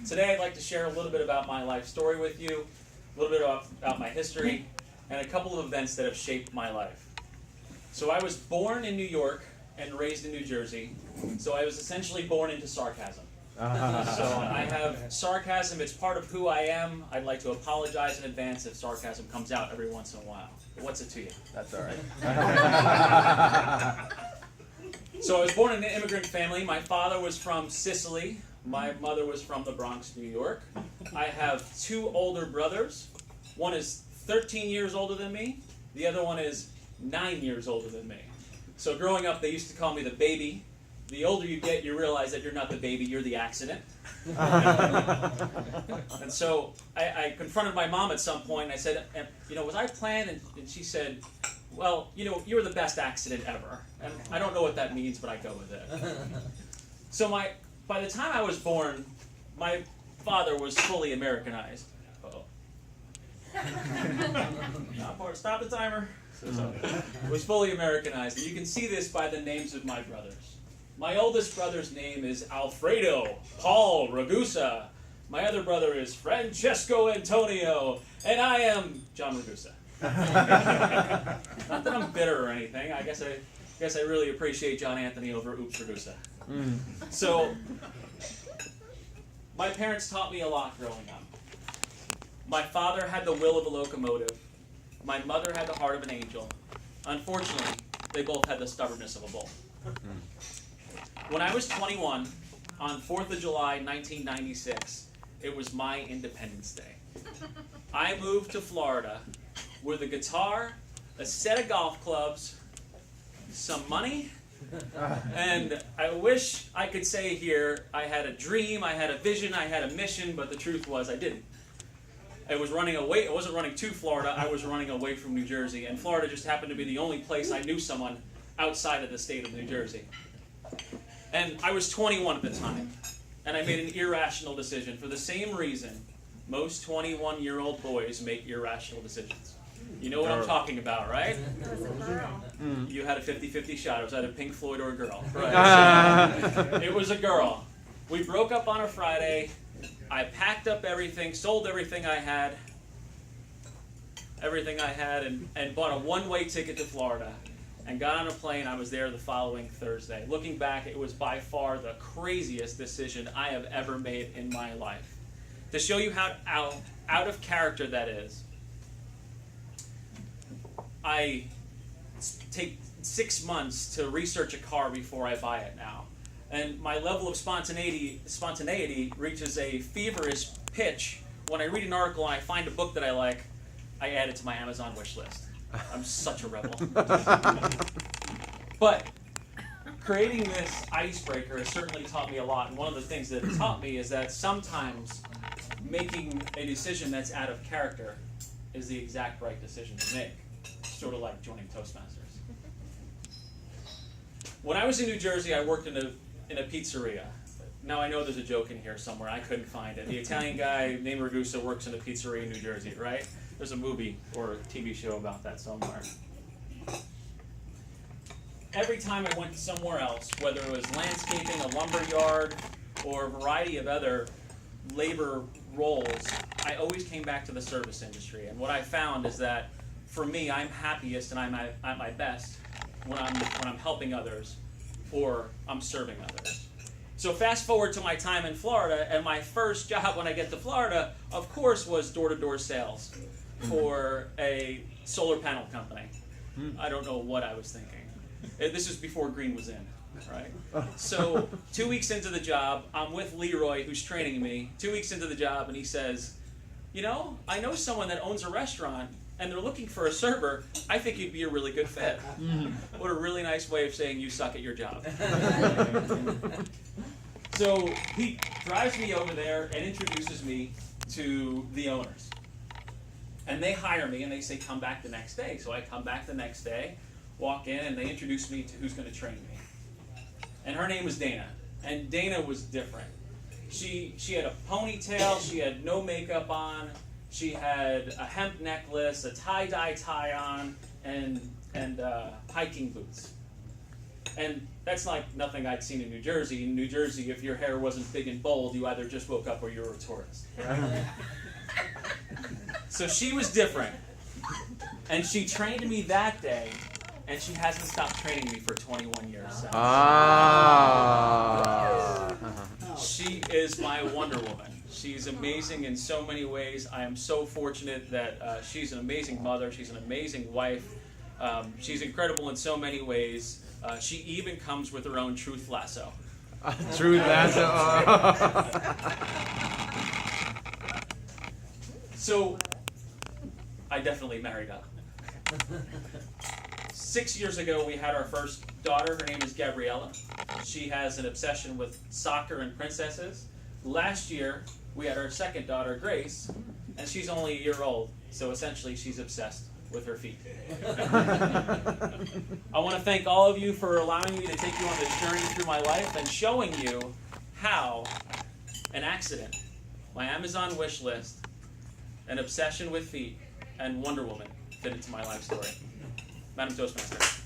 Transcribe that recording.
Today I'd like to share a little bit about my life story with you, a little bit about my history, and a couple of events that have shaped my life. So I was born in New York and raised in New Jersey, so I was essentially born into sarcasm. So I have sarcasm, it's part of who I am. I'd like to apologize in advance if sarcasm comes out every once in a while. But what's it to you? That's all right. So I was born in an immigrant family. My father was from Sicily. My mother was from the Bronx, New York. I have two older brothers. One is 13 years older than me. The other one is 9 years older than me. So growing up, they used to call me the baby. The older you get, you realize that you're not the baby, you're the accident. And so I confronted my mom at some point, and I said, was I planned? And she said, well, you're the best accident ever. And I don't know what that means, but I go with it. So by the time I was born, my father was fully Americanized. Stop the timer. Was fully Americanized. And you can see this by the names of my brothers. My oldest brother's name is Alfredo Paul Ragusa. My other brother is Francesco Antonio. And I am John Ragusa. Not that I'm bitter or anything. I guess I really appreciate John Anthony over Oops Ragusa. So, my parents taught me a lot growing up. My father had the will of a locomotive. My mother had the heart of an angel. Unfortunately, they both had the stubbornness of a bull. When I was 21, on 4th of July, 1996, it was my Independence Day. I moved to Florida with a guitar, a set of golf clubs, some money, and I wish I could say here I had a dream, I had a vision, I had a mission, but the truth was I didn't. I was running away. I wasn't running to Florida. I was running away from New Jersey, and Florida just happened to be the only place I knew someone outside of the state of New Jersey. And I was 21 at the time, and I made an irrational decision for the same reason most 21-year-old boys make irrational decisions. You know what I'm talking about, right? It was a girl. You had a 50-50 shot. It was either Pink Floyd or a girl. Right. So, it was a girl. We broke up on a Friday. I packed up everything, sold everything I had, and bought a one-way ticket to Florida, and got on a plane. I was there the following Thursday. Looking back, it was by far the craziest decision I have ever made in my life. To show you how out of character that is, I take 6 months to research a car before I buy it now. And my level of spontaneity reaches a feverish pitch when I read an article and I find a book that I like, I add it to my Amazon wish list. I'm such a rebel. But creating this icebreaker has certainly taught me a lot. And one of the things that it taught me is that sometimes making a decision that's out of character is the exact right decision to make. Sort of like joining Toastmasters. When I was in New Jersey, I worked in a pizzeria. Now I know there's a joke in here somewhere. I couldn't find it. The Italian guy named Ragusa works in a pizzeria in New Jersey, right? There's a movie or a TV show about that somewhere. Every time I went somewhere else, whether it was landscaping, a lumber yard, or a variety of other labor roles, I always came back to the service industry. And what I found is that for me, I'm happiest and I'm at my best when I'm helping others or I'm serving others. So fast forward to my time in Florida, and my first job when I get to Florida, of course, was door-to-door sales for a solar panel company. I don't know what I was thinking. This is before green was in, right? So 2 weeks into the job, I'm with Leroy, who's training me. 2 weeks into the job, and he says, I know someone that owns a restaurant, and they're looking for a server. I think you'd be a really good fit. What a really nice way of saying you suck at your job. So he drives me over there and introduces me to the owners. And they hire me and they say, come back the next day. So I come back the next day, walk in, and they introduce me to who's going to train me. And her name was Dana. And Dana was different. She had a ponytail, she had no makeup on, she had a hemp necklace, a tie-dye tie on, and hiking boots. And That's like nothing I'd seen in New Jersey. In New Jersey, if your hair wasn't big and bold, you either just woke up or you were a tourist. Right? So she was different. And she trained me that day, and she hasn't stopped training me for 21 years. So. She is my Wonder Woman. She's amazing in so many ways. I am so fortunate that she's an amazing mother. She's an amazing wife. She's incredible in so many ways. She even comes with her own truth lasso. Truth lasso. So, I definitely married up. 6 years ago, we had our first daughter. Her name is Gabriella. She has an obsession with soccer and princesses. Last year, we had our second daughter, Grace, and she's only a year old. So essentially, she's obsessed with her feet. I want to thank all of you for allowing me to take you on this journey through my life and showing you how an accident, my Amazon wish list, an obsession with feet, and Wonder Woman fit into my life story. Madam Toastmaster.